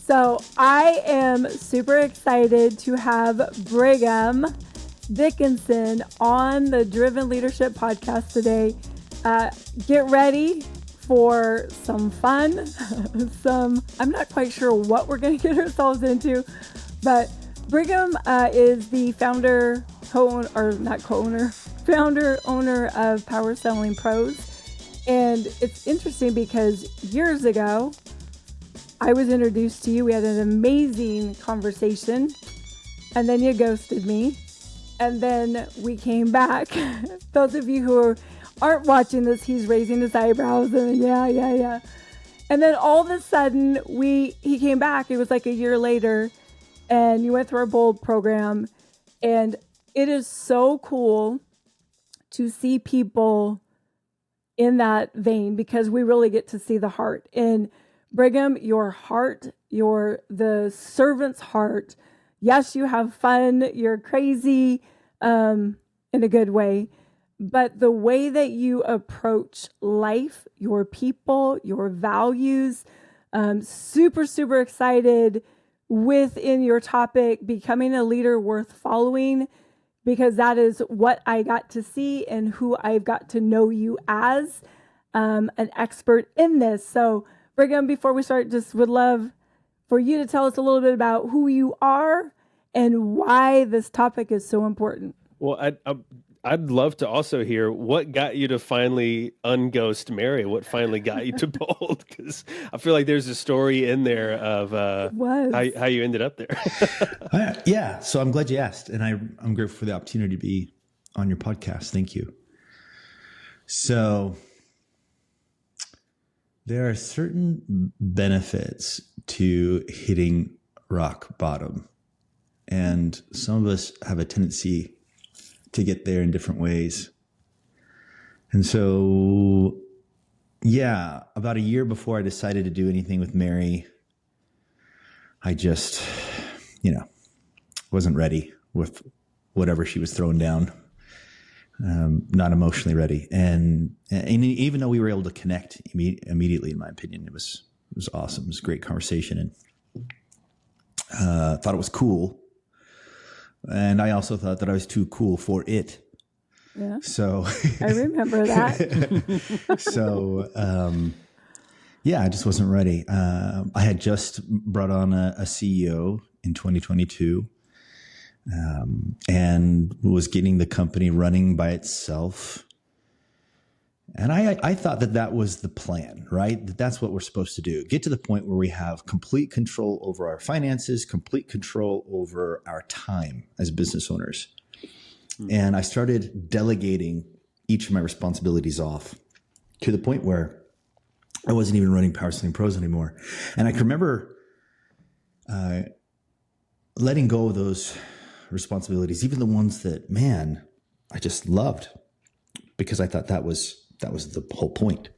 So I am super excited to have Brigham Dickinson on the Driven Leadership Podcast today. Get ready for some fun, I'm not quite sure what we're going to get ourselves into, but Brigham is the founder, owner of Power Selling Pros. And it's interesting because years ago, I was introduced to you. We had an amazing conversation, and then you ghosted me. And then we came back. Those of you who aren't watching this, he's raising his eyebrows and yeah. And then all of a sudden, he came back. It was like a year later, and you went through our Bold program. And it is so cool to see people in that vein because we really get to see the heart. And Brigham, your heart, you're the servant's heart. Yes, you have fun. You're crazy in a good way. But the way that you approach life, your people, your values, super, super excited within your topic, becoming a leader worth following, because that is what I got to see and who I've got to know you as an expert in this. So Brigham, before we start, just would love for you to tell us a little bit about who you are and why this topic is so important. Well, I'd love to also hear what got you to finally unghost Mary. What finally got you to Bold? Because I feel like there's a story in there of how you ended up there. Yeah, so I'm glad you asked, and I'm grateful for the opportunity to be on your podcast. Thank you. So there are certain benefits to hitting rock bottom, and some of us have a tendency to get there in different ways. And so, yeah, about a year before I decided to do anything with Mary, I just, wasn't ready with whatever she was throwing down. Not emotionally ready. And even though we were able to connect immediately, in my opinion, it was awesome. It was a great conversation, and thought it was cool. And I also thought that I was too cool for it. Yeah. So I remember that. So, I just wasn't ready. I had just brought on a CEO in 2022, and was getting the company running by itself. And I thought that was the plan, right? That's what we're supposed to do. Get to the point where we have complete control over our finances, complete control over our time as business owners. And I started delegating each of my responsibilities off to the point where I wasn't even running Power Selling Pros anymore. And I can remember letting go of those responsibilities, even the ones that, I just loved, because I thought that was the whole point.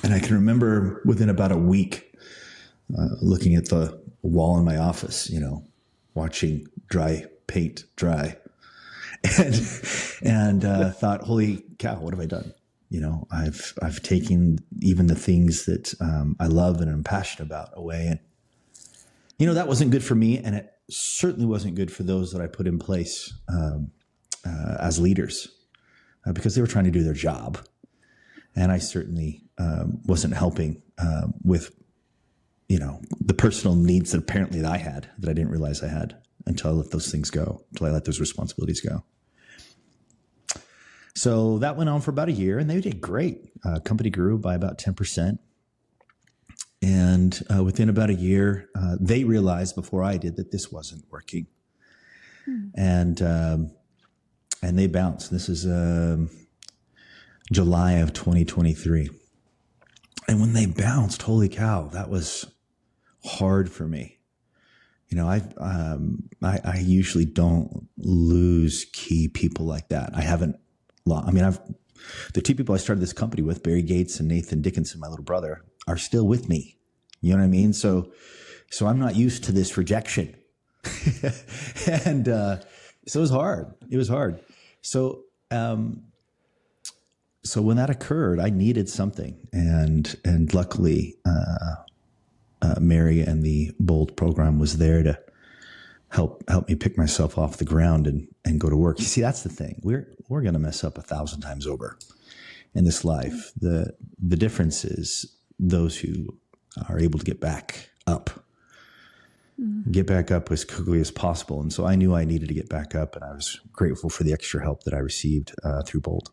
And I can remember within about a week, looking at the wall in my office, watching dry paint dry, and thought, holy cow, what have I done? I've taken even the things that I love and I'm passionate about away. And, that wasn't good for me. And it certainly wasn't good for those that I put in place as leaders. Because they were trying to do their job. And I certainly wasn't helping with, the personal needs that apparently I had, that I didn't realize I had until I let those things go, until I let those responsibilities go. So that went on for about a year, and they did great. Company grew by about 10%. And within about a year, they realized before I did that this wasn't working. And they bounced. This is July of 2023. And when they bounced, holy cow, that was hard for me. I usually don't lose key people like that. The two people I started this company with, Barry Gates and Nathan Dickinson, my little brother, are still with me. You know what I mean? So I'm not used to this rejection. And so it was hard. It was hard. So when that occurred, I needed something, and luckily, Mary and the Bold program was there to help me pick myself off the ground and go to work. You see, that's the thing. We're going to mess up 1,000 times over in this life. The difference is those who are able to get back up as quickly as possible. And so I knew I needed to get back up, and I was grateful for the extra help that I received through Bold.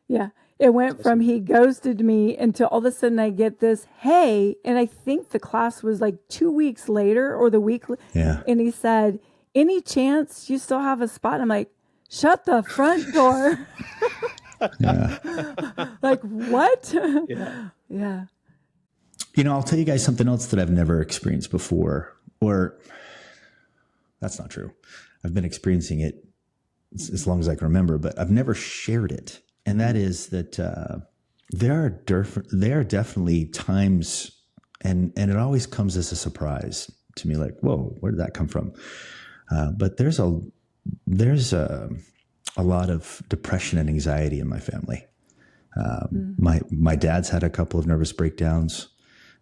Yeah. It went from he ghosted me until all of a sudden I get this, hey, and I think the class was like 2 weeks later or the week. Yeah. And he said, any chance you still have a spot? I'm like, shut the front door. Yeah. Like, what? Yeah. Yeah. You know, I'll tell you guys something else that I've never experienced before, or that's not true. I've been experiencing it as long as I can remember, but I've never shared it. And that is that there are definitely times, and it always comes as a surprise to me, like, whoa, where did that come from? But there's a lot of depression and anxiety in my family. My dad's had a couple of nervous breakdowns.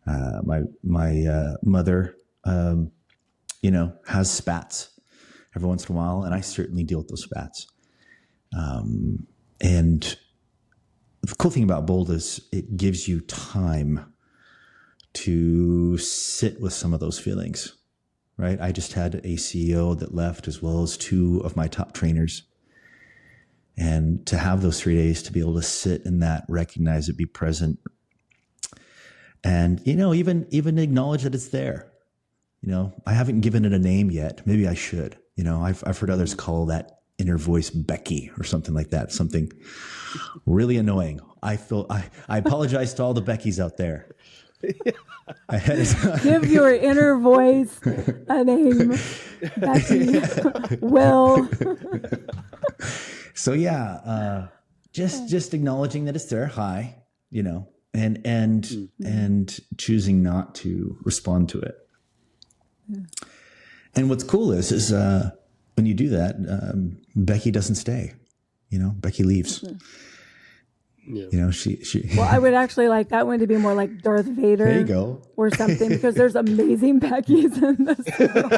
My mother, has spats every once in a while, and I certainly deal with those spats. And the cool thing about Bold is it gives you time to sit with some of those feelings, right? I just had a CEO that left, as well as 2 of my top trainers. And to have those 3 days to be able to sit in that, recognize it, be present, and, even acknowledge that it's there. I haven't given it a name yet. Maybe I should. I've heard others call that inner voice Becky or something like that. Something really annoying. I apologize to all the Beckys out there. Give your inner voice a name. Becky. Will. So yeah, just acknowledging that it's there. Hi, and choosing not to respond to it. Yeah. And what's cool is when you do that, Becky doesn't stay. Becky leaves. Yeah. She. Well, I would actually like that one to be more like Darth Vader. There you go. Or something, because there's amazing Beckys in this world.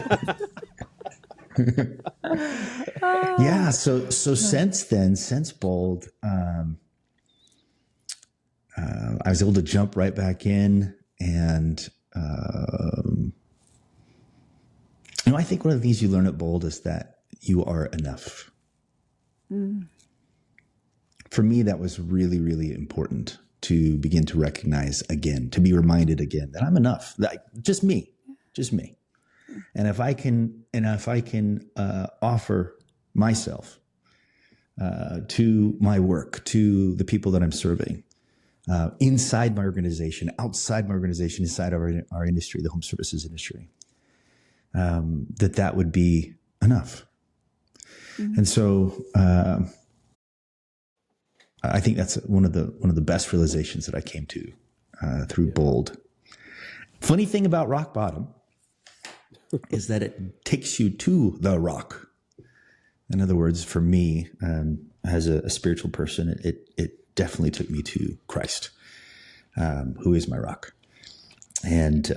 Yeah. So since Bold, I was able to jump right back in, and I think one of the things you learn at Bold is that you are enough. For me, that was really, really important to begin to recognize again, to be reminded again that I'm enough. Just me. And if I can offer myself to my work, to the people that I'm serving, inside my organization, outside my organization, inside of our industry, the home services industry, that would be enough. And so I think that's one of the best realizations that I came to through Bold. Funny thing about rock bottom is that it takes you to the rock. In other words, for me, as a spiritual person, it definitely took me to Christ, who is my rock. And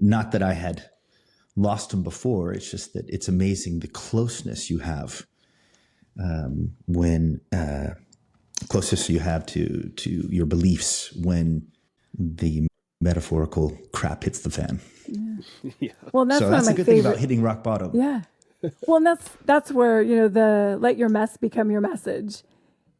not that I had lost him before, it's just that it's amazing the closeness you have when closest you have to your beliefs when the metaphorical crap hits the fan. Yeah. Well, that's so one that's of my a good favorite thing about hitting rock bottom. Yeah. Well, and that's where, the let your mess become your message.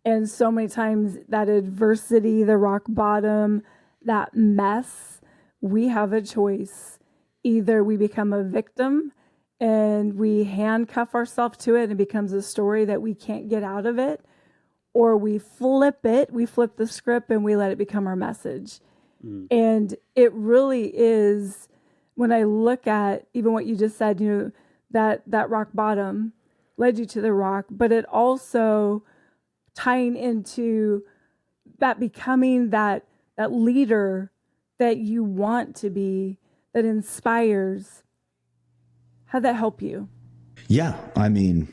And so many times that adversity, the rock bottom, that mess, we have a choice. Either we become a victim and we handcuff ourselves to it and it becomes a story that we can't get out of it, or we flip the script and we let it become our message. And it really is, when I look at even what you just said, that rock bottom led you to the rock, but it also tying into that becoming that leader that you want to be, that inspires. How'd that help you? Yeah. I mean,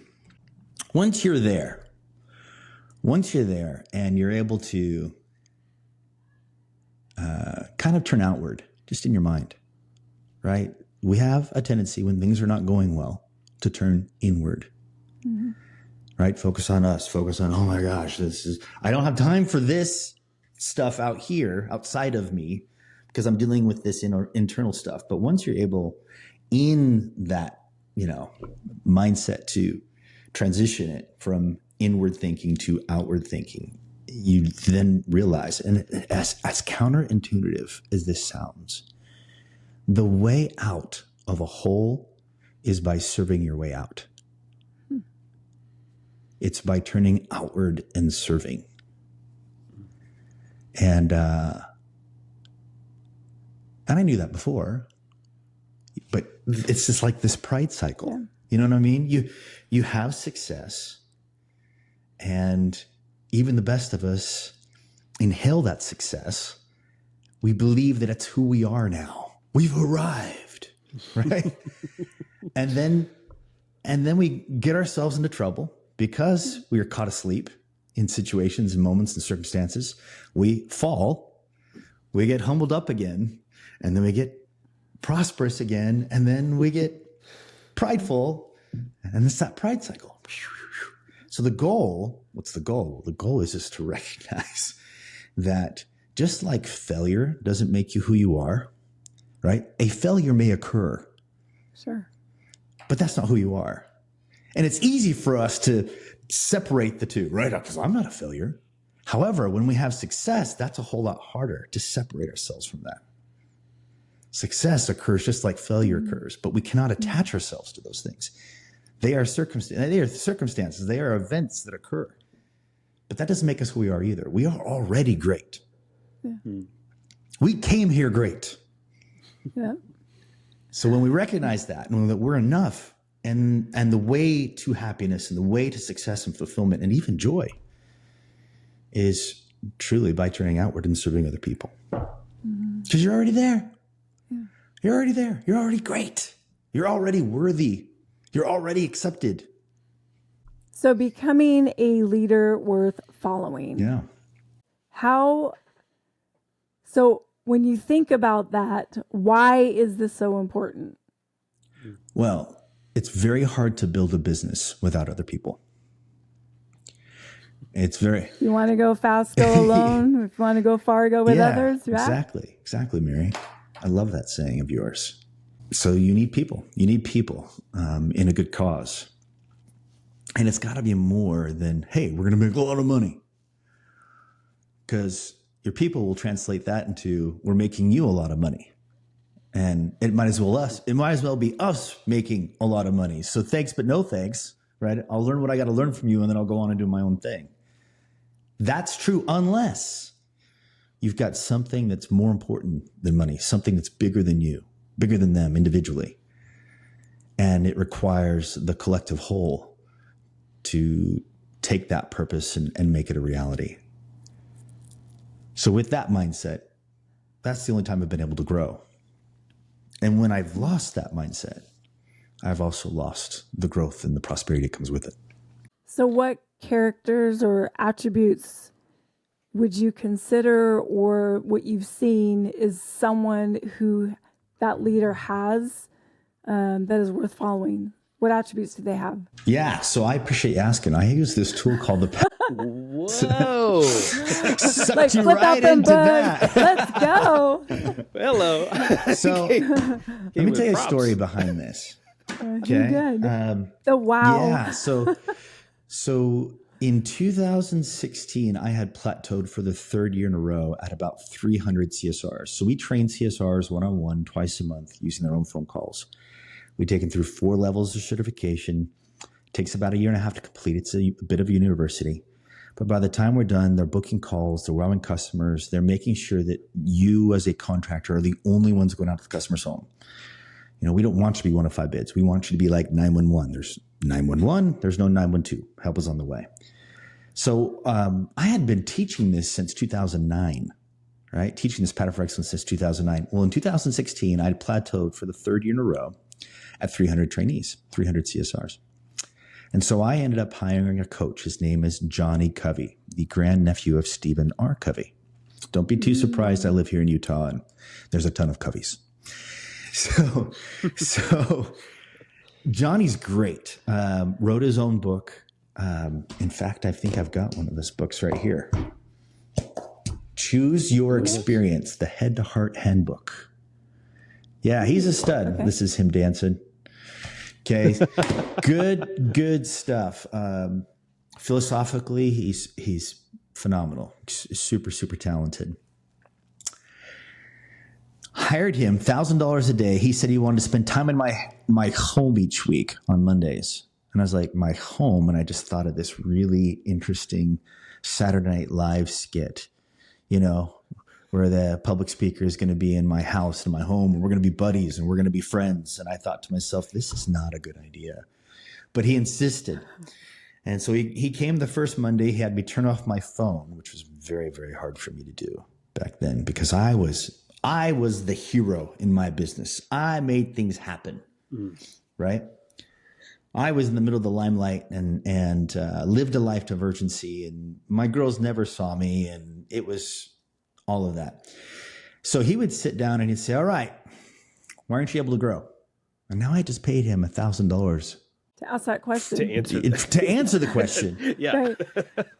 once you're there and you're able to kind of turn outward just in your mind, right? We have a tendency when things are not going well to turn inward, right? Focus on us, focus on, oh my gosh, I don't have time for this stuff out here, outside of me, because I'm dealing with this internal stuff. But once you're able in that, mindset to transition it from inward thinking to outward thinking, you then realize, and as counterintuitive as this sounds, the way out of a hole is by serving your way out. It's by turning outward and serving. And I knew that before, but it's just like this pride cycle. Yeah. You know what I mean? You have success, and even the best of us inhale that success. We believe that it's who we are now. We've arrived, right? and then we get ourselves into trouble because we are caught asleep in situations and moments and circumstances. We fall, we get humbled up again, and then we get prosperous again, and then we get prideful, and it's that pride cycle. So the goal, what's the goal? The goal is just to recognize that just like failure doesn't make you who you are, right? A failure may occur. Sure. But that's not who you are. And it's easy for us to separate the two, right? Because I'm not a failure. However, when we have success, that's a whole lot harder to separate ourselves from that. Success occurs just like failure occurs, but we cannot attach ourselves to those things. They are circumstances. They are events that occur. But that doesn't make us who we are either. We are already great. Yeah. We came here great. Yeah. So when we recognize that, and that we're enough, and the way to happiness and the way to success and fulfillment and even joy is truly by turning outward and serving other people. Because you're already there. Yeah. You're already there. You're already great. You're already worthy. You're already accepted. So becoming a leader worth following. Yeah. So when you think about that, why is this so important? Well, it's very hard to build a business without other people. You want to go fast, go alone. If you want to go far, go with others. Right? Exactly, Mary. I love that saying of yours. So you need people. You need people in a good cause. And it's got to be more than, hey, we're going to make a lot of money. Because your people will translate that into, we're making you a lot of money. And it might as well be us making a lot of money. So thanks, but no thanks, right? I'll learn what I got to learn from you, and then I'll go on and do my own thing. That's true unless you've got something that's more important than money, something that's bigger than you, bigger than them individually. And it requires the collective whole to take that purpose and make it a reality. So with that mindset, that's the only time I've been able to grow. And when I've lost that mindset, I've also lost the growth and the prosperity that comes with it. So what characters or attributes would you consider, or what you've seen is someone who that leader has that is worth following? What attributes do they have? Yeah, so I appreciate you asking. I use this tool called the... Whoa! Like flip right out them books. Let's go. Hello. So let me tell you a story behind this. Okay. Wow. Yeah. So in 2016, I had plateaued for the third year in a row at about 300 CSRs. So we train CSRs one-on-one twice a month using their own phone calls. We take them through 4 levels of certification. It takes about 1.5 years to complete. It's a bit of a university. But by the time we're done, they're booking calls, they're wowing customers, they're making sure that you as a contractor are the only ones going out to the customer's home. We don't want you to be one of 5 bids. We want you to be like 911. There's 911, there's no 912. Help is on the way. So I had been teaching this since 2009, right? Teaching this pattern for excellence since 2009. Well, in 2016, I had plateaued for the third year in a row at 300 trainees, 300 CSRs. And so I ended up hiring a coach. His name is Johnny Covey, the grandnephew of Stephen R. Covey. Don't be too surprised. I live here in Utah and there's a ton of coveys. So Johnny's great. Wrote his own book. In fact, I think I've got one of his books right here. Choose Your Experience, the Head to Heart Handbook. Yeah, he's a stud. Okay. This is him dancing. Okay. Good stuff. Philosophically, he's phenomenal. Super, super talented. Hired him $1,000 a day. He said he wanted to spend time in my home each week on Mondays. And I was like, my home? And I just thought of this really interesting Saturday Night Live skit, where the public speaker is going to be in my house, in my home, and we're going to be buddies and we're going to be friends. And I thought to myself, this is not a good idea. But he insisted. And so he came the first Monday. He had me turn off my phone, which was very, very hard for me to do back then because I was the hero in my business. I made things happen, right? I was in the middle of the limelight and lived a life of urgency, and my girls never saw me, and it was all of that. So he would sit down and he'd say, all right, why aren't you able to grow? And now I just paid him $1,000 to ask that question. To answer the question. Yeah. Right.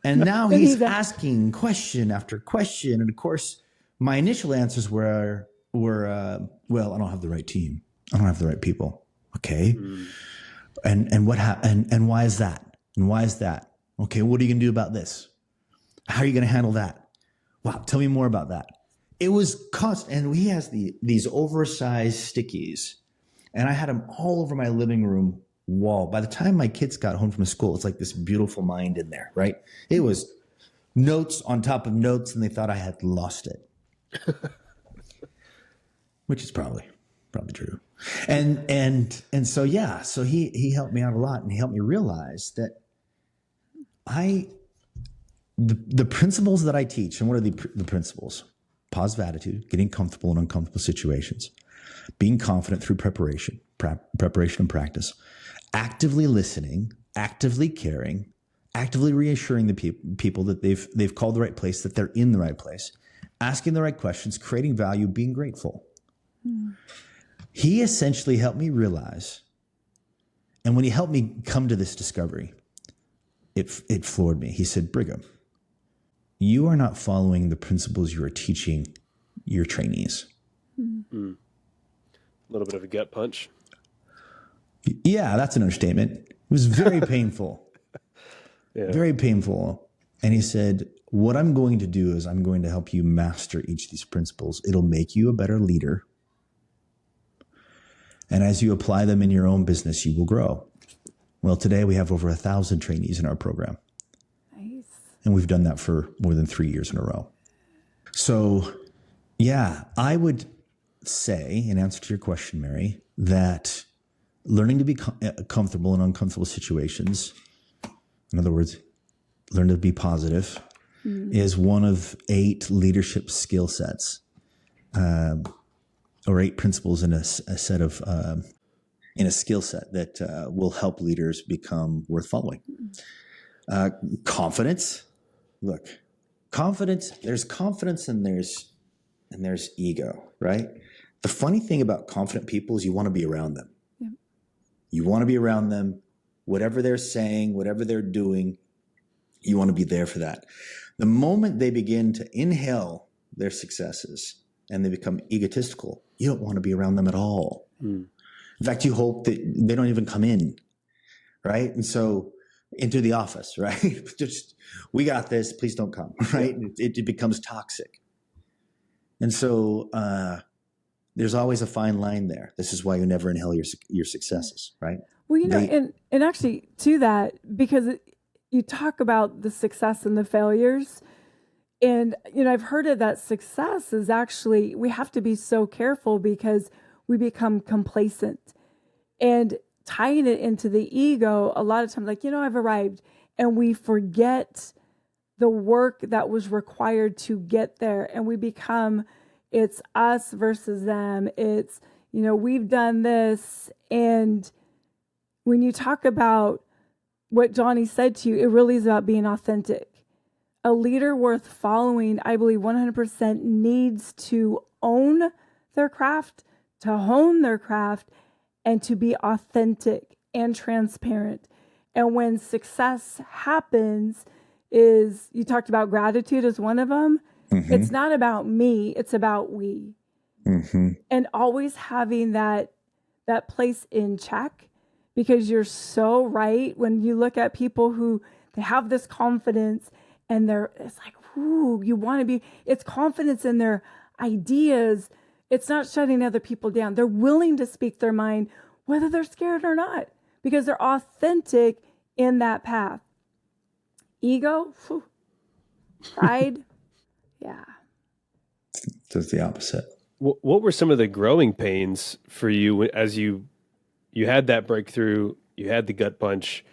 And now he's asking question after question. And of course, my initial answers were well, I don't have the right team. I don't have the right people. Okay. And what and why is that? And why is that? Okay, what are you going to do about this? How are you going to handle that? Wow, tell me more about that. It was constant. And he has these oversized stickies. And I had them all over my living room wall. By the time my kids got home from school, it's like this beautiful mind in there, right? It was notes on top of notes, and they thought I had lost it. Which is probably true. And so he helped me out a lot, and he helped me realize that the principles that I teach, and what are the principles? Positive attitude, getting comfortable in uncomfortable situations, being confident through preparation and practice, actively listening, actively caring, actively reassuring the people that they've called the right place, that they're in the right place, asking the right questions, creating value, being grateful. He essentially helped me realize, and when he helped me come to this discovery, it floored me. He said, Brigham, you are not following the principles you are teaching your trainees. A little bit of a gut punch. Yeah, that's an understatement. It was very painful. Yeah. Very painful. And he said, what I'm going to do is I'm going to help you master each of these principles. It'll make you a better leader. And as you apply them in your own business, you will grow. Well, today we have over 1,000 trainees in our program. Nice. And we've done that for more than 3 years in a row. So, yeah, I would say, in answer to your question, Mary, that learning to be comfortable in uncomfortable situations, in other words, learn to be positive, is one of 8 leadership skill sets. Or 8 principles in a set of in a skill set that will help leaders become worth following. Confidence. Look, confidence. There's confidence and there's ego, right? The funny thing about confident people is you want to be around them. Yeah. You want to be around them. Whatever they're saying, whatever they're doing, you want to be there for that. The moment they begin to inhale their successes and they become egotistical, you don't want to be around them at all. In fact, you hope that they don't even come in, right? And so into the office, right? Just, we got this, please don't come, right? It becomes toxic. And so there's always a fine line there. This is why you never inhale your successes, right? Well, and actually to that, because you talk about the success and the failures. And, I've heard of that success is actually, we have to be so careful because we become complacent and tying it into the ego. A lot of times, like, I've arrived, and we forget the work that was required to get there. And we become, it's us versus them. It's, we've done this. And when you talk about what Johnny said to you, it really is about being authentic. a leader worth following, I believe 100% needs to own their craft, to hone their craft, and to be authentic and transparent. And when success happens, is you talked about gratitude as one of them. Mm-hmm. It's not about me, it's about we. Mm-hmm. And always having that place in check, because you're so right. When you look at people who they have this confidence and it's like, ooh, you want to be, it's confidence in their ideas. It's not shutting other people down. They're willing to speak their mind, whether they're scared or not, because they're authentic in that path. Ego, whew, pride, yeah. Just the opposite. What were some of the growing pains for you as you had that breakthrough, you had the gut punch,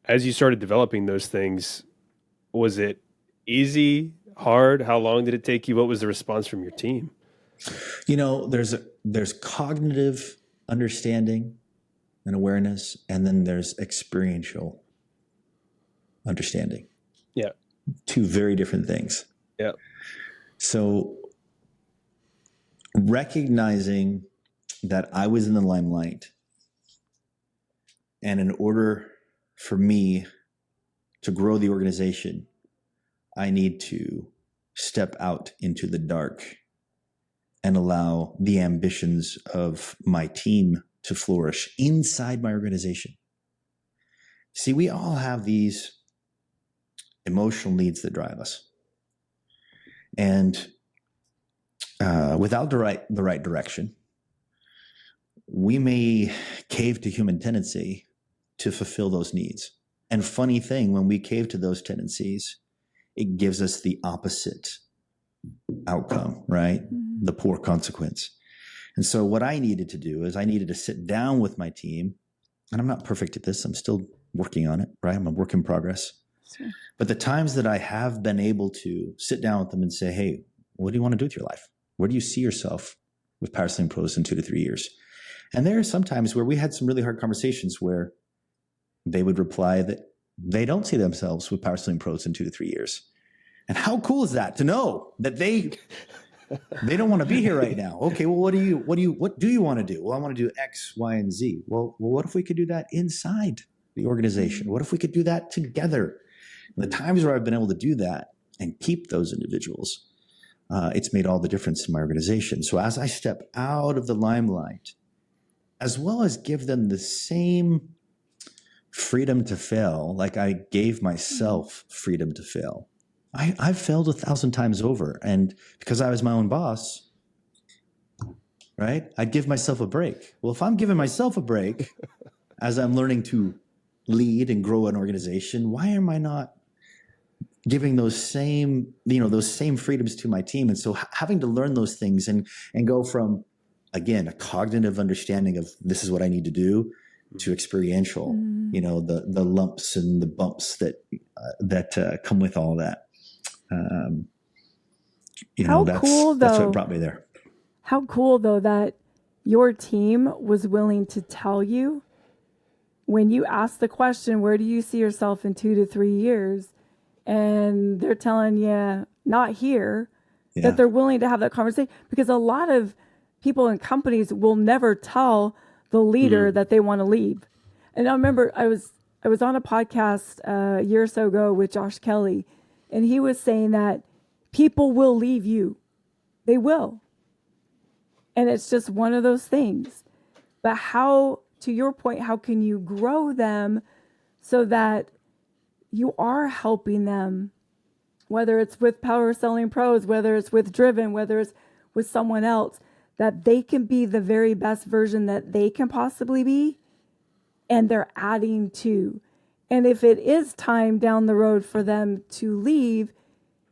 as you started developing those things? Was it easy, hard? How long did it take you? What was the response from your team? There's cognitive understanding and awareness, and then there's experiential understanding. Yeah. Two very different things. Yeah. So recognizing that I was in the limelight, and in order for me to grow the organization, I need to step out into the dark and allow the ambitions of my team to flourish inside my organization. See, we all have these emotional needs that drive us. And without the right direction, we may cave to human tendency to fulfill those needs. And funny thing, when we cave to those tendencies, it gives us the opposite outcome, right? Mm-hmm. The poor consequence. And so what I needed to do is I needed to sit down with my team, and I'm not perfect at this. I'm still working on it, right? I'm a work in progress. Sure. But the times that I have been able to sit down with them and say, hey, what do you want to do with your life? Where do you see yourself with Power Selling Pros in 2 to 3 years? And there are some times where we had some really hard conversations where they would reply that they don't see themselves with Power Selling Pros in 2 to 3 years. And how cool is that to know that they don't want to be here right now? Okay, well, what do you want to do? Well, I want to do X, Y, and Z. Well, what if we could do that inside the organization? What if we could do that together? And the times where I've been able to do that and keep those individuals, it's made all the difference in my organization. So as I step out of the limelight, as well as give them the same freedom to fail, like I gave myself freedom to fail. I've failed 1,000 times over. And because I was my own boss, right, I'd give myself a break. Well, if I'm giving myself a break as I'm learning to lead and grow an organization, why am I not giving those same freedoms to my team? And so having to learn those things and go from, again, a cognitive understanding of this is what I need to do to experiential, the lumps and the bumps that come with all that. Cool, that's what brought me there. How cool, though, that your team was willing to tell you when you asked the question, where do you see yourself in 2 to 3 years? And they're telling you, not here, that they're willing to have that conversation. Because a lot of people in companies will never tell the leader that they want to leave. And I remember I was on a podcast a year or so ago with Josh Kelly, and he was saying that people will leave you. They will. And it's just one of those things. But how, to your point, how can you grow them so that you are helping them, whether it's with Power Selling Pros, whether it's with Driven, whether it's with someone else, that they can be the very best version that they can possibly be, and they're adding to. And if it is time down the road for them to leave,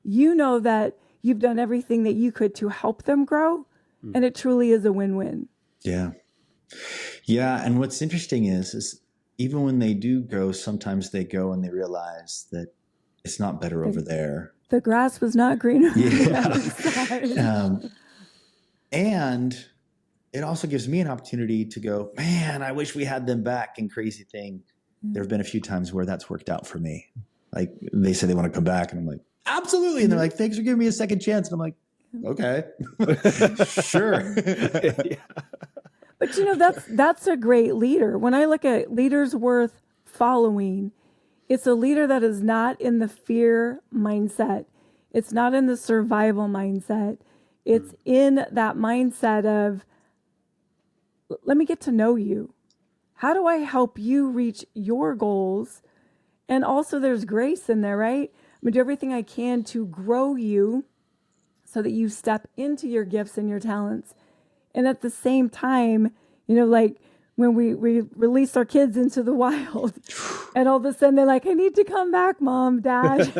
you know that you've done everything that you could to help them grow, and it truly is a win-win. Yeah. Yeah, and what's interesting is even when they do go, sometimes they go and they realize that it's not better over there. The grass was not greener. Yeah. And it also gives me an opportunity to go, man, I wish we had them back. And crazy thing, there have been a few times where that's worked out for me. Like they say they want to come back, and I'm like, absolutely. And they're like, thanks for giving me a second chance. And I'm like, okay, sure. Yeah. But that's a great leader. When I look at leaders worth following, it's a leader that is not in the fear mindset. It's not in the survival mindset. It's in that mindset of, let me get to know you. How do I help you reach your goals? And also there's grace in there, right? I'm going to do everything I can to grow you so that you step into your gifts and your talents. And at the same time, like when we release our kids into the wild and all of a sudden they're like, I need to come back, Mom, Dad,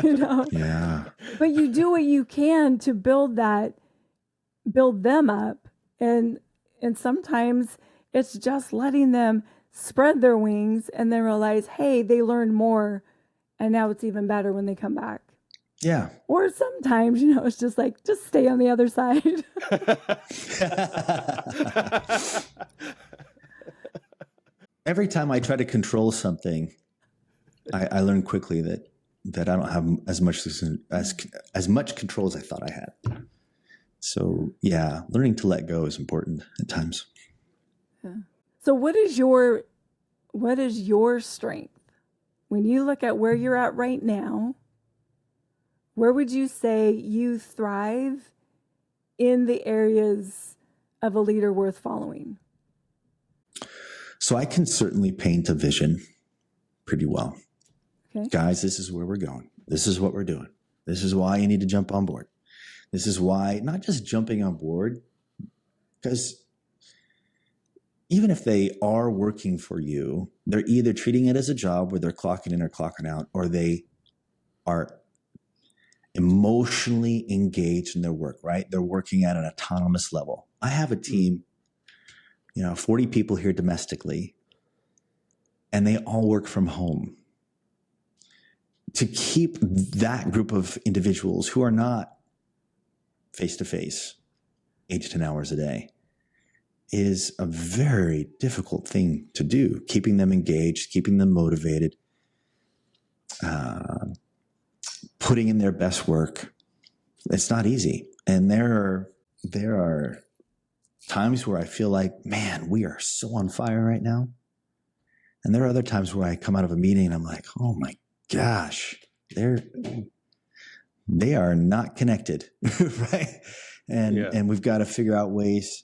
Yeah. But you do what you can to build them up. And sometimes it's just letting them spread their wings and then realize, hey, they learned more. And now it's even better when they come back. Yeah. Or sometimes, it's just like, just stay on the other side. Every time I try to control something, I learn quickly that I don't have as much control as I thought I had. So yeah, learning to let go is important at times. Yeah. So what is your strength? When you look at where you're at right now, where would you say you thrive in the areas of a leader worth following? So I can certainly paint a vision pretty well. Okay. Guys, this is where we're going. This is what we're doing. This is why you need to jump on board. This is why, not just jumping on board, because even if they are working for you, they're either treating it as a job where they're clocking in or clocking out, or they are emotionally engaged in their work, right? They're working at an autonomous level. I have a team, 40 people here domestically, and they all work from home. To keep that group of individuals who are not face-to-face 8 to 10 hours a day is a very difficult thing to do. Keeping them engaged, keeping them motivated, putting in their best work. It's not easy. And there are times where I feel like, man, we are so on fire right now. And there are other times where I come out of a meeting and I'm like, oh my gosh, they are not connected, right? And we've got to figure out ways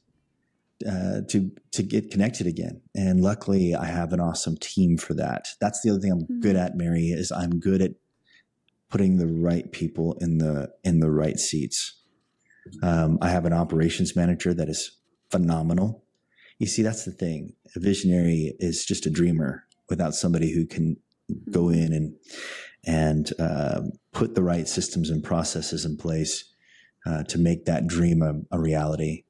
to get connected again. And luckily, I have an awesome team for that. That's the other thing I'm good at, Mary, is I'm good at putting the right people in the right seats. I have an operations manager that is phenomenal. You see, that's the thing. A visionary is just a dreamer without somebody who can go in and put the right systems and processes in place to make that dream a reality.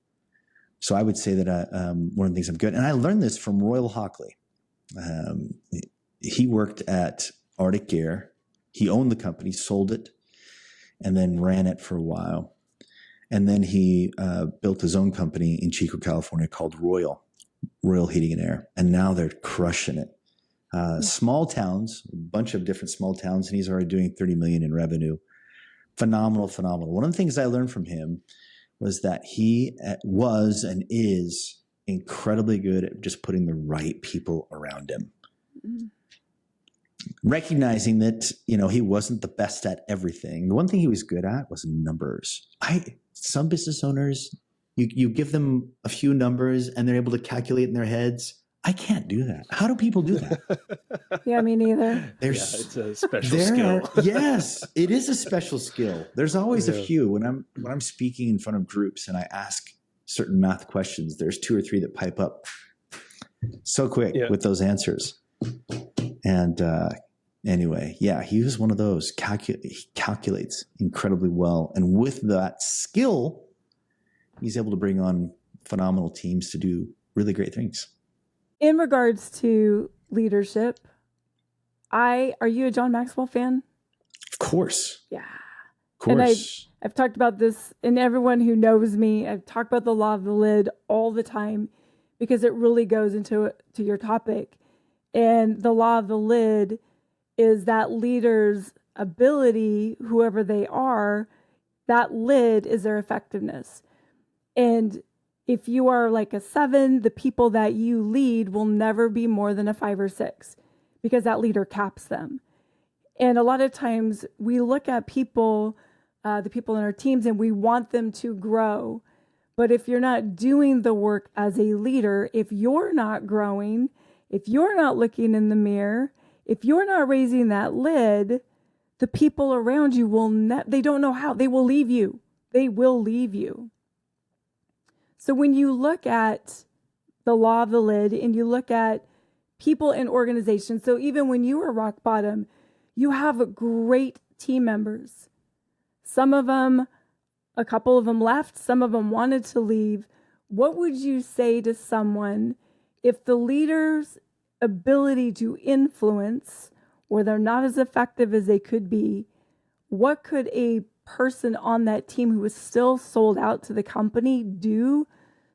So I would say that one of the things I'm good, and I learned this from Royal Hockley. He worked at Arctic Air. He owned the company, sold it, and then ran it for a while. And then he built his own company in Chico, California called Royal Heating and Air. And now they're crushing it. Small towns, a bunch of different small towns, and he's already doing 30 million in revenue. Phenomenal. One of the things I learned from him was that he was and is incredibly good at just putting the right people around him. Mm-hmm. Recognizing that, he wasn't the best at everything. The one thing he was good at was numbers. Some business owners, you give them a few numbers and they're able to calculate in their heads. I can't do that. How do people do that? Yeah, me neither. It's a special skill. Yes, it is a special skill. There's always a few. When I'm speaking in front of groups and I ask certain math questions, there's 2 or 3 that pipe up so quick with those answers. And anyway, he was one of those. He calculates incredibly well. And with that skill, he's able to bring on phenomenal teams to do really great things. In regards to leadership, are you a John Maxwell fan? Of course. Yeah. Of course. And I've talked about this, and everyone who knows me, I've talked about the law of the lid all the time because it really goes into your topic. And the law of the lid is that leaders ability, whoever they are, that lid is their effectiveness. And if you are like a 7, the people that you lead will never be more than a 5 or 6 because that leader caps them. And a lot of times we look at people, the people in our teams, and we want them to grow. But if you're not doing the work as a leader, if you're not growing, if you're not looking in the mirror, if you're not raising that lid, the people around you will they don't know how. They will leave you. They will leave you. So when you look at the law of the lid and you look at people in organizations, so even when you were rock bottom, you have great team members. Some of them, a couple of them left, some of them wanted to leave. What would you say to someone if the leader's ability to influence, or they're not as effective as they could be, what could a person on that team who is still sold out to the company do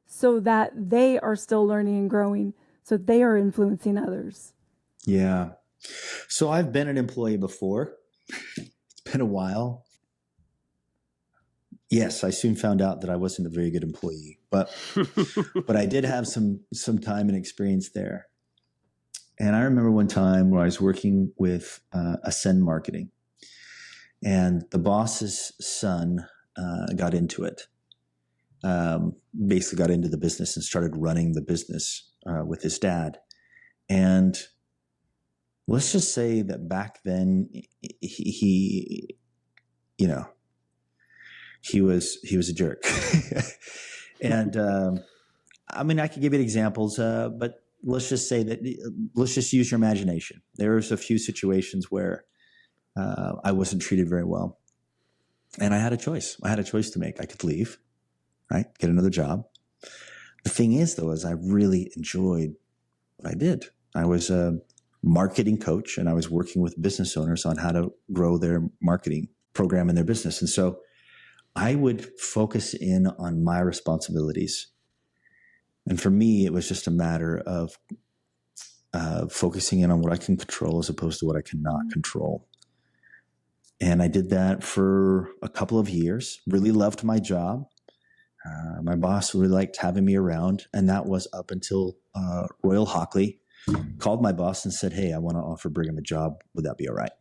so that they are still learning and growing, so they are influencing others? Yeah. So I've been an employee before. It's been a while. Yes, I soon found out that I wasn't a very good employee, but I did have some time and experience there. And I remember one time where I was working with Ascend Marketing, and the boss's son got into it. Basically got into the business and started running the business with his dad. And let's just say that back then he was a jerk. And I mean, I could give you examples, but let's just say that, let's just use your imagination. There was a few situations where I wasn't treated very well. And I had a choice. I had a choice to make. I could leave, right? Get another job. The thing is, though, is I really enjoyed what I did. I was a marketing coach, and I was working with business owners on how to grow their marketing program in their business. And so I would focus in on my responsibilities. And for me, it was just a matter of focusing in on what I can control as opposed to what I cannot control. And I did that for a couple of years, really loved my job. My boss really liked having me around. And that was up until Royal Hockley called my boss and said, "Hey, I want to offer Brigham a job. Would that be all right?"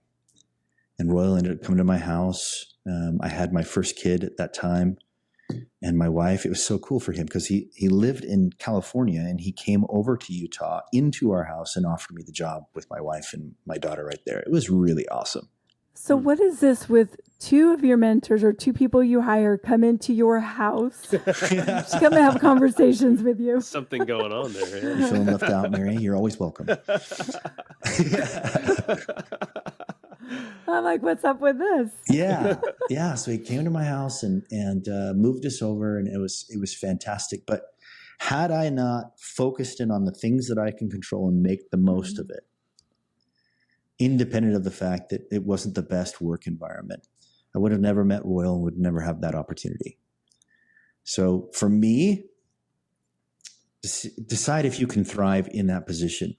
And Royal ended up coming to my house. I had my first kid at that time. And my wife, it was so cool for him because he lived in California, and he came over to Utah into our house and offered me the job with my wife and my daughter right there. It was really awesome. So what is this with 2 of your mentors or 2 people you hire come into your house to come and have conversations with you? Something going on there. Yeah. You're feeling left out, Mary? You're always welcome. I'm like, what's up with this? Yeah. So he came to my house and moved us over, and it was fantastic. But had I not focused in on the things that I can control and make the most of it, independent of the fact that it wasn't the best work environment, I would have never met Royal and would never have that opportunity. So for me, decide if you can thrive in that position,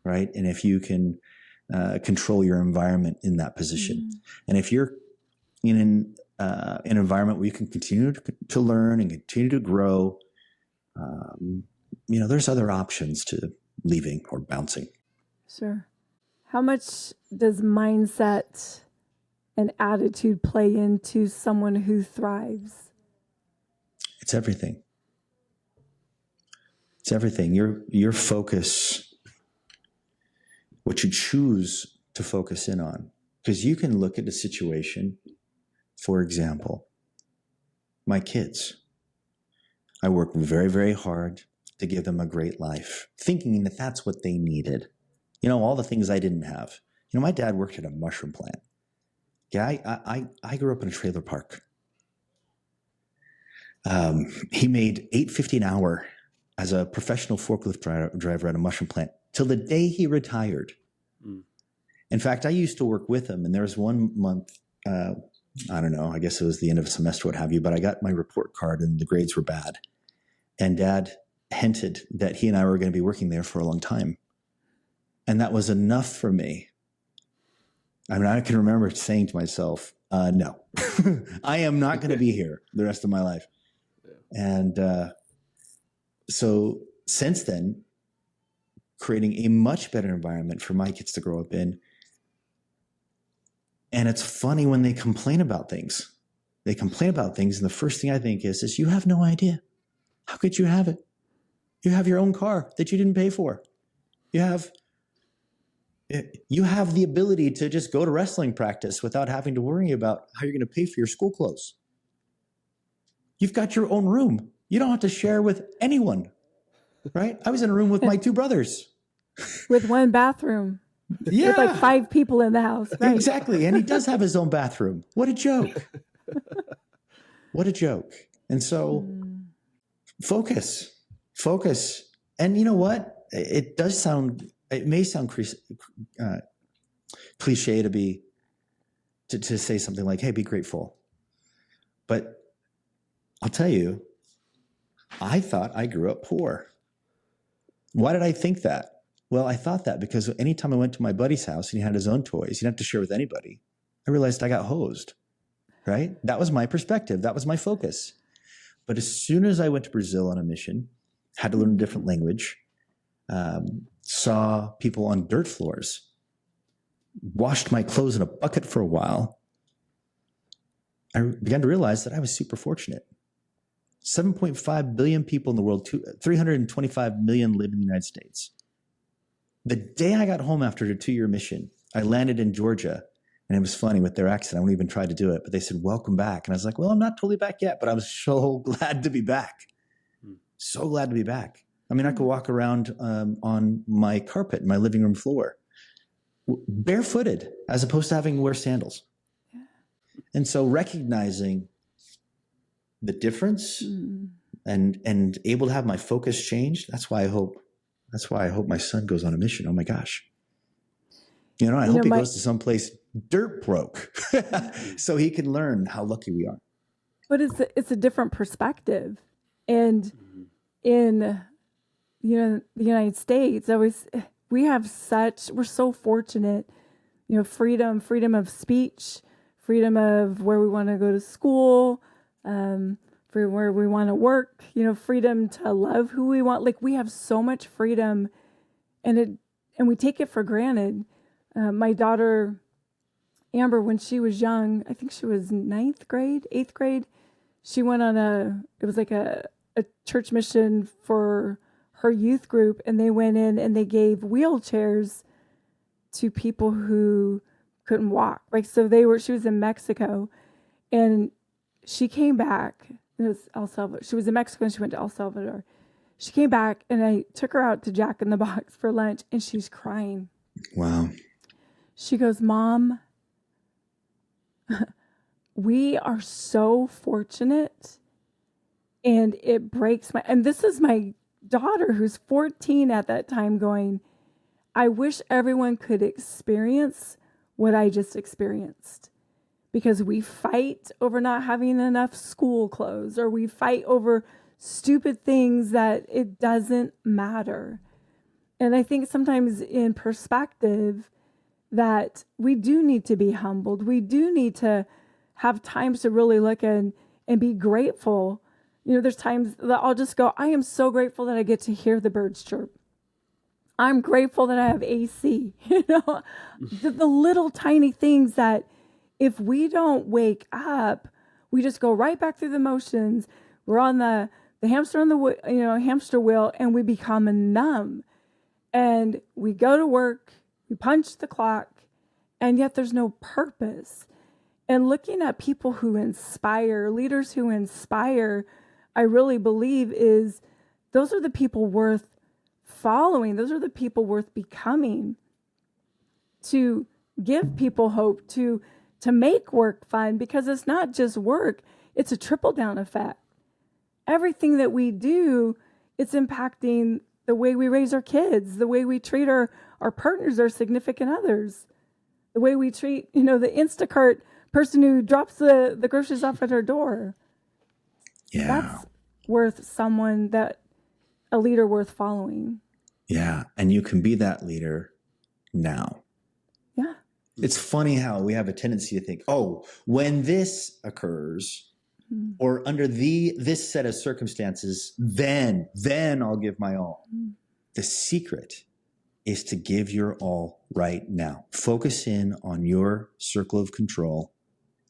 right? And if you can control your environment in that position. And if you're in an environment where you can continue to learn and continue to grow, there's other options to leaving or bouncing. Sure. How much does mindset and attitude play into someone who thrives? It's everything. It's everything. Your focus, what you choose to focus in on. Because you can look at a situation, for example, my kids. I work very, very hard to give them a great life, thinking that that's what they needed. All the things I didn't have. My dad worked at a mushroom plant. Yeah, I grew up in a trailer park. He made $8.50 an hour as a professional forklift driver at a mushroom plant till the day he retired. In fact, I used to work with him, and there was one month, I don't know, I guess it was the end of a semester, what have you, but I got my report card and the grades were bad. And Dad hinted that he and I were going to be working there for a long time. And that was enough for me I mean, I can remember saying to myself, no, I am not going to be here the rest of my life. And so since then, creating a much better environment for my kids to grow up in. And it's funny when they complain about things. They complain about things, and the first thing I think is you have no idea. How could you have it? You have your own car that you didn't pay for. You have the ability to just go to wrestling practice without having to worry about how you're going to pay for your school clothes. You've got your own room. You don't have to share with anyone, right? I was in a room with my two brothers. With one bathroom. Yeah. With like 5 people in the house. Right? Exactly. And he does have his own bathroom. What a joke. What a joke. And so focus. And you know what? It may sound cliche to say something like, hey, be grateful. But I'll tell you, I thought I grew up poor. Why did I think that? Well, I thought that because anytime I went to my buddy's house and he had his own toys, he didn't have to share with anybody. I realized I got hosed, right? That was my perspective. That was my focus. But as soon as I went to Brazil on a mission, had to learn a different language, saw people on dirt floors, washed my clothes in a bucket for a while, I began to realize that I was super fortunate. 7.5 billion people in the world, 325 million live in the United States. The day I got home after a 2-year mission, I landed in Georgia, and it was funny with their accent. I wouldn't even try to do it, but they said, welcome back. And I was like, well, I'm not totally back yet, but I was so glad to be back. So glad to be back. I mean, I could walk around on my carpet in my living room floor, barefooted, as opposed to having to wear sandals. Yeah. And so recognizing the difference and able to have my focus changed, that's why I hope my son goes on a mission. Oh my gosh. You know, I hope he goes to some place dirt broke so he can learn how lucky we are. But it's a different perspective. And in the United States, we're so fortunate, freedom of speech, freedom of where we want to go to school, for where we want to work, freedom to love who we want. Like, we have so much freedom, and we take it for granted. My daughter, Amber, when she was young, I think she was 8th grade, she went on it was like a church mission for her youth group, and they went in and they gave wheelchairs to people who couldn't walk. Like, so she was in Mexico, and she came back. It was El Salvador. She was in Mexico and she went to El Salvador. She came back, and I took her out to Jack in the Box for lunch, and she's crying. Wow. She goes, Mom, we are so fortunate, and it breaks and this is my daughter, who's 14 at that time, going, I wish everyone could experience what I just experienced. Because we fight over not having enough school clothes, or we fight over stupid things that it doesn't matter. And I think sometimes in perspective that we do need to be humbled. We do need to have times to really look and be grateful. There's times that I'll just go, I am so grateful that I get to hear the birds chirp. I'm grateful that I have AC. The little tiny things that, if we don't wake up, we just go right back through the motions. We're on the hamster on the hamster wheel, and we become numb. And we go to work, we punch the clock, and yet there's no purpose. And looking at people who inspire, leaders who inspire, I really believe those are the people worth following. Those are the people worth becoming, to give people hope, to make work fun, because it's not just work, it's a trickle down effect. Everything that we do, it's impacting the way we raise our kids, the way we treat our partners, our significant others, the way we treat, the Instacart person who drops the groceries off at our door. Yeah. That's worth a leader worth following. Yeah. And you can be that leader now. Yeah. It's funny how we have a tendency to think, oh, when this occurs or under this set of circumstances, then I'll give my all. The secret is to give your all right now. Focus in on your circle of control,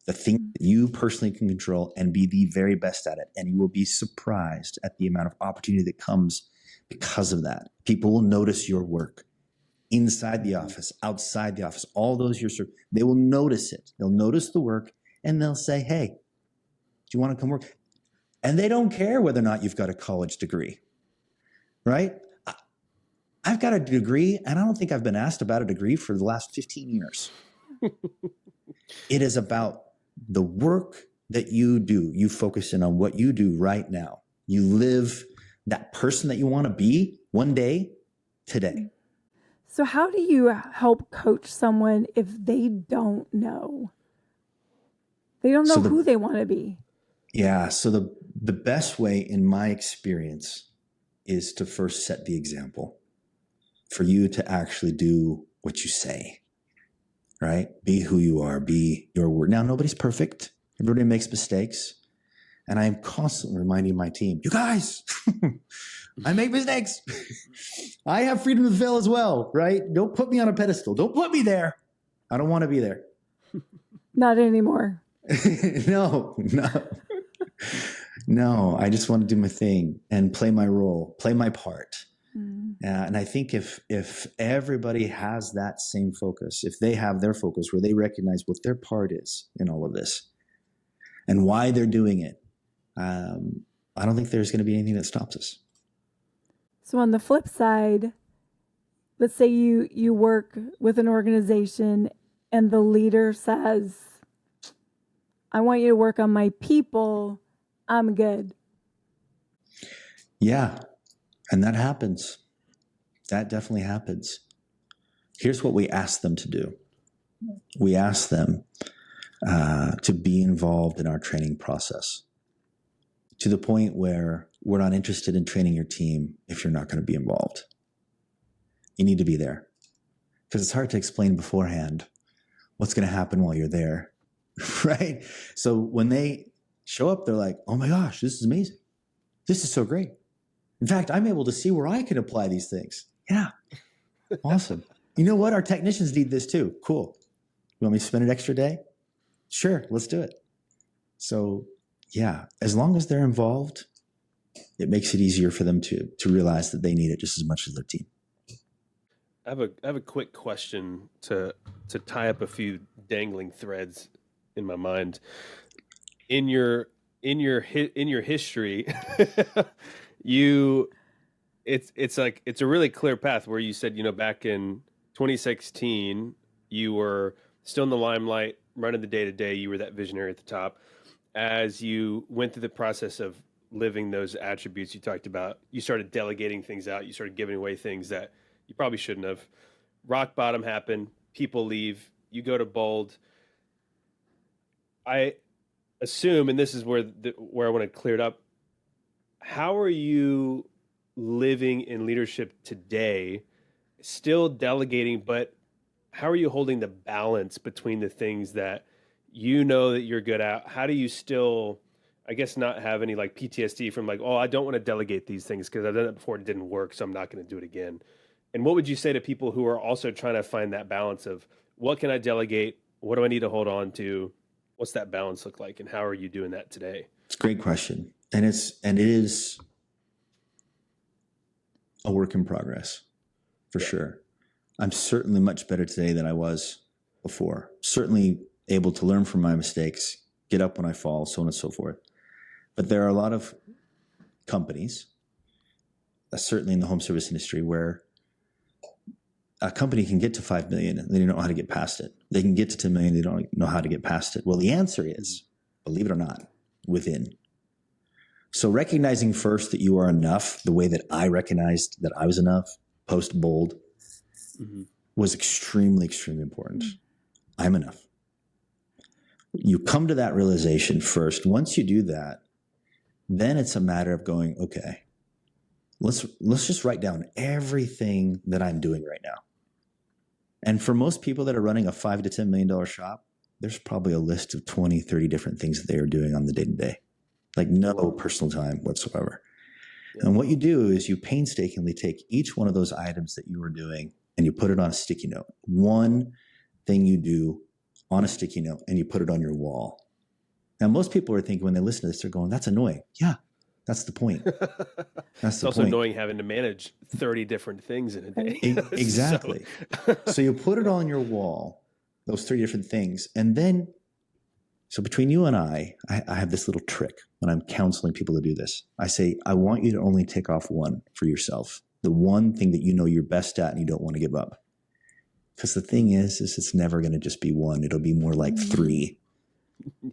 the thing that you personally can control, and be the very best at it. And you will be surprised at the amount of opportunity that comes because of that. People will notice your work. Inside the office, outside the office, all those they will notice it. They'll notice the work and they'll say, hey, do you want to come work? And they don't care whether or not you've got a college degree, right? I've got a degree and I don't think I've been asked about a degree for the last 15 years. It is about the work that you do. You focus in on what you do right now. You live that person that you want to be one day today. So how do you help coach someone if they don't know? They don't know who they want to be. Yeah. So the best way in my experience is to first set the example for you to actually do what you say, right? Be who you are, be your word. Now, nobody's perfect. Everybody makes mistakes. And I am constantly reminding my team, you guys, I make mistakes. I have freedom to fail as well, right? Don't put me on a pedestal. Don't put me there. I don't want to be there. Not anymore. No, I just want to do my thing and play my role, play my part. And I think if everybody has that same focus, if they have their focus where they recognize what their part is in all of this and why they're doing it, I don't think there's going to be anything that stops us. So on the flip side, let's say you work with an organization and the leader says, I want you to work on my people. I'm good. Yeah. And that happens. That definitely happens. Here's what we ask them to do. We ask them to be involved in our training process to the point where we're not interested in training your team if you're not going to be involved. You need to be there because it's hard to explain beforehand what's going to happen while you're there, right? So when they show up, they're like, oh my gosh, this is amazing. This is so great. In fact, I'm able to see where I can apply these things. Yeah. Awesome. You know what? Our technicians need this too. Cool. You want me to spend an extra day? Sure. Let's do it. So yeah, as long as they're involved, it makes it easier for them to realize that they need it just as much as their team. I have a quick question to tie up a few dangling threads in my mind. In your history, it's a really clear path where you said, back in 2016, you were still in the limelight, running the day-to-day. You were that visionary at the top. As you went through the process of living those attributes you talked about, you started delegating things out. You started giving away things that you probably shouldn't have. Rock bottom happened. People leave. You go to Bold. I assume, and this is where I want to clear it up, how are you living in leadership today, still delegating, but how are you holding the balance between the things that you know that you're good at? How do you still, I guess, not have any like PTSD from like, oh, I don't want to delegate these things because I've done it before, it didn't work, so I'm not going to do it again. And what would you say to people who are also trying to find that balance of what can I delegate? What do I need to hold on to? What's that balance look like? And how are you doing that today? It's a great question. And it is a work in progress for sure. I'm certainly much better today than I was before. Certainly able to learn from my mistakes, get up when I fall, so on and so forth. But there are a lot of companies, certainly in the home service industry, where a company can get to 5 million and they don't know how to get past it. They can get to 10 million, they don't know how to get past it. Well, the answer is, believe it or not, within. So recognizing first that you are enough, the way that I recognized that I was enough post Bold, was extremely, extremely important. I'm enough. You come to that realization first. Once you do that, then it's a matter of going, okay, let's just write down everything that I'm doing right now And for most people that are running a $5 to $10 million shop, there's probably a list of 20, 30 different things that they are doing on the day to day, like no personal time whatsoever. Yeah. And what you do is you painstakingly take each one of those items that you are doing and you put it on a sticky note. One thing you do on a sticky note and you put it on your wall. Now, most people are thinking when they listen to this, they're going, that's annoying. Yeah, that's the point. It's also annoying having to manage 30 different things in a day. Exactly. So you put it on your wall, those 30 different things. And then, so between you and I have this little trick when I'm counseling people to do this. I say, I want you to only take off one for yourself. The one thing that you know you're best at and you don't want to give up. Because the thing is it's never going to just be one. It'll be more like 3.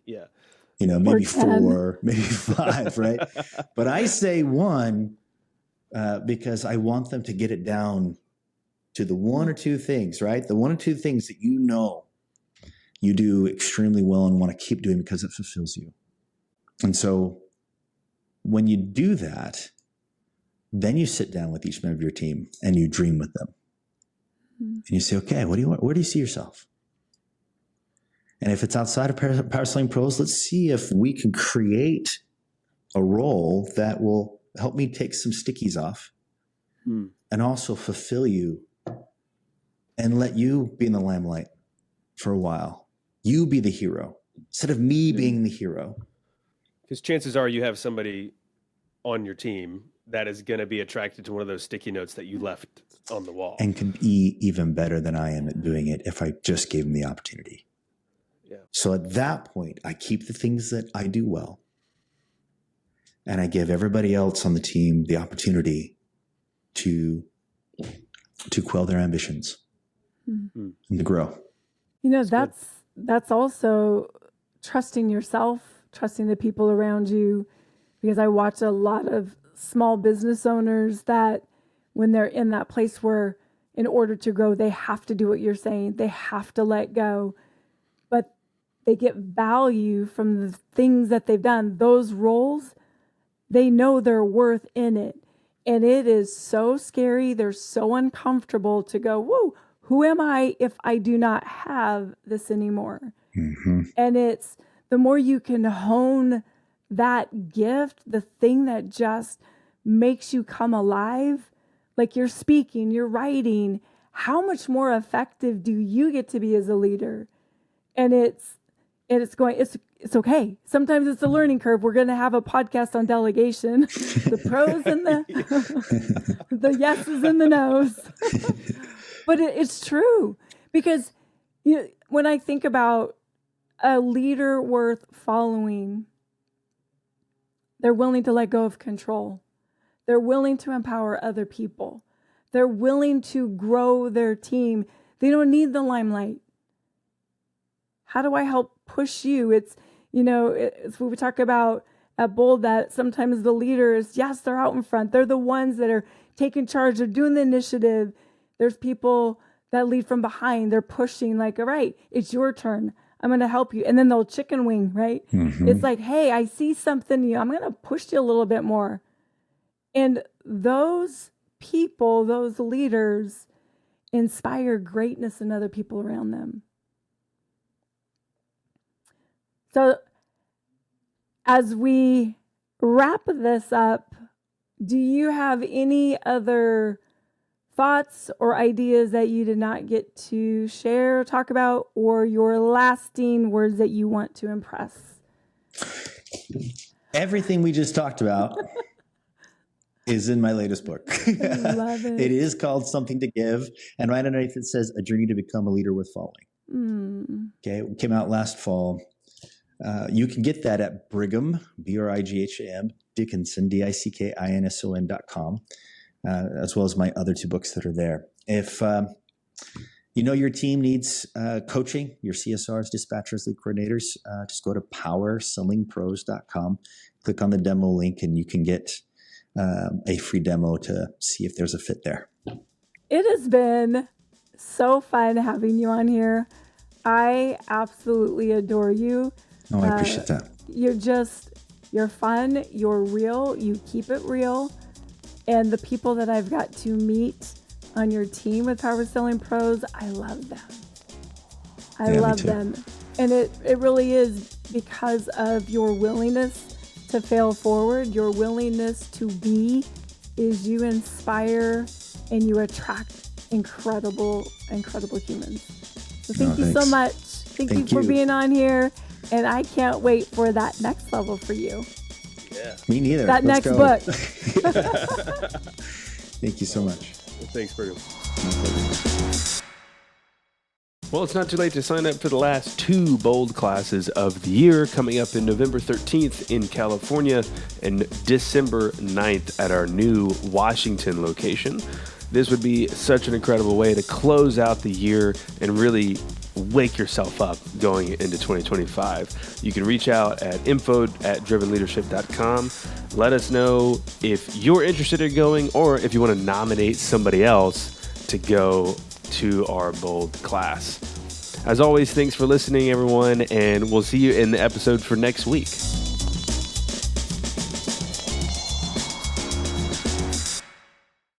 Yeah. Maybe 4, maybe 5, right? But I say 1 because I want them to get it down to the 1 or 2 things, right? The 1 or 2 things that you do extremely well and want to keep doing because it fulfills you. And so when you do that, then you sit down with each member of your team and you dream with them. And you say, okay, what do you want? Where do you see yourself? And if it's outside of Power Selling Pros, let's see if we can create a role that will help me take some stickies off and also fulfill you and let you be in the limelight for a while. You be the hero instead of me being the hero. Because chances are you have somebody on your team that is going to be attracted to one of those sticky notes that you left on the wall. And can be even better than I am at doing it if I just gave them the opportunity. Yeah. So at that point, I keep the things that I do well. And I give everybody else on the team the opportunity to quell their ambitions and to grow. That's also trusting yourself, trusting the people around you, because I watch a lot of small business owners that when they're in that place where in order to grow, they have to do what you're saying. They have to let go, but they get value from the things that they've done. Those roles, they know their worth in it. And it is so scary. They're so uncomfortable to go, whoa, who am I if I do not have this anymore? Mm-hmm. And it's the more you can hone that gift, the thing that just makes you come alive, like you're speaking, you're writing, how much more effective do you get to be as a leader? And it's okay. Sometimes it's a learning curve. We're going to have a podcast on delegation, the pros and the yeses and the nos. But it's true, because when I think about a leader worth following, they're willing to let go of control. They're willing to empower other people. They're willing to grow their team. They don't need the limelight. How do I help push you? It's what we talk about at Bold, that sometimes the leaders, yes, they're out in front. They're the ones that are taking charge. They're doing the initiative. There's people that lead from behind. They're pushing like, all right, it's your turn. I'm going to help you. And then they'll chicken wing, right? Mm-hmm. It's like, hey, I see something. I'm going to push you a little bit more. And those people, those leaders, inspire greatness in other people around them. So as we wrap this up, do you have any other thoughts or ideas that you did not get to share or talk about, or your lasting words that you want to impress? Everything we just talked about is in my latest book. I love it. It is called Something to Give. And right underneath it says, A Journey to Become a Leader Worth Following. Okay, it came out last fall. You can get that at Brigham, Brigham, Dickinson, Dickinson.com, as well as my other 2 books that are there. If your team needs coaching, your CSRs, dispatchers, lead coordinators, just go to powersellingpros.com, click on the demo link, and you can get a free demo to see if there's a fit there. It has been so fun having you on here. I absolutely adore you. Oh, I appreciate that. You're fun, you're real, you keep it real. And the people that I've got to meet on your team with Power Selling Pros. I love them. I Yeah, love them. And it really is because of your willingness to fail forward, your willingness to be, is you inspire and you attract incredible humans. So thank you so much. Thank you for being on here. And I can't wait for that next level for you. Yeah. Me neither. That next book. Thank you so much. Thanks, Brigham. Well, it's not too late to sign up for the last 2 Bold classes of the year, coming up in November 13th in California and December 9th at our new Washington location. This would be such an incredible way to close out the year and really wake yourself up going into 2025. You can reach out at info@drivenleadership.com. Let us know if you're interested in going or if you want to nominate somebody else to go to our Bold class. As always, thanks for listening, everyone, and we'll see you in the episode for next week.